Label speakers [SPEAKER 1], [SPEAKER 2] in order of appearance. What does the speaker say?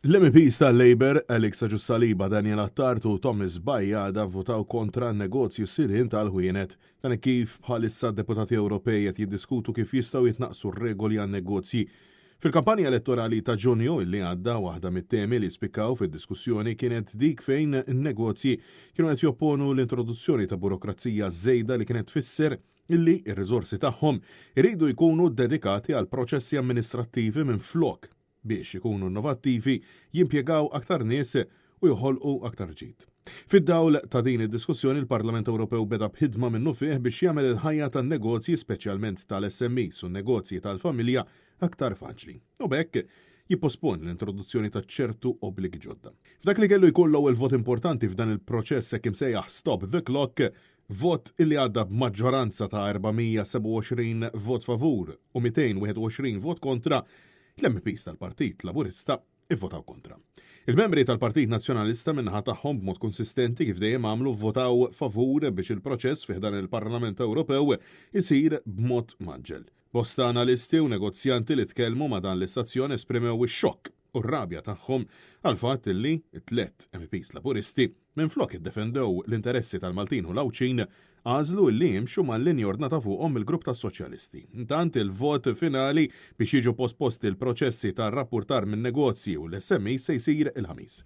[SPEAKER 1] L-MPs tal-Labour, Alex Aġussaliba, Daniel Attart u Thomas Bajjada votaw kontra n-negozju silien tal-ħwienet. Dan kif bħalissa deputati Ewropej qed jiddiskutu kif jistgħu jitnaqsu r-regoli għan-negozji. Fil-kampanja elettorali ta' Ġunju illi għadda waħda mit-temi li spikkaw fid-diskussjoni kienet dik fejn n-negozji kienu qed jopponu l-introduzzjoni ta' burokrazija żejda li kienet tfisser illi ir-riżorsi tagħhom iridu jkunu dedikati għal proċessi amministrattivi minn flok biex ikunu innovattivi, jimpjegaw aktar nies u joħolqu aktar ġid. Fid-dawl ta' din id-diskussjoni il-Parlament Ewropew beda b'ħidma minnu fih biex jagħmel il-ħajja tan-negozji speċjalment tal-SMEs u n-negozji tal-familja aktar faċli. U bekk jippospon l-introduzzjoni ta' ċertu obbligi ġodda. F'dak li kellu jkun l-ewwel vot importanti f'dan il-proċess hekk imsejjaħ Stop the Clock, vot illi għadda b'maġġoranza ta' 427 vot favur u 221 vot kontra, l-MPs tal-Partit Laburista ivvotaw kontra. Il-membri tal-Partit Nazzjonalista minnaħa tagħhom b'mod konsistenti kif dejjem għamlu votaw favur biex il-proċess fih dan il-Parlament Ewropew isir b'mod maġġel. Bosta analisti u negozjanti li tkellmu ma' dan l-istazzjon esprimew ix-xokk u r-rabja tagħhom għal fatt li t-tlet MPs Laburisti minflok iddefendew l-interessi tal-Maltin u l-Awċin għażlu li jimxu mal-linja ordnata fuqhom il-grupp tas-Soċjalisti. Intant il-vot finali biex jiġu posposti l-proċessi tar-rappurtar minn negozji u l-SMI se jsir il-ħamis.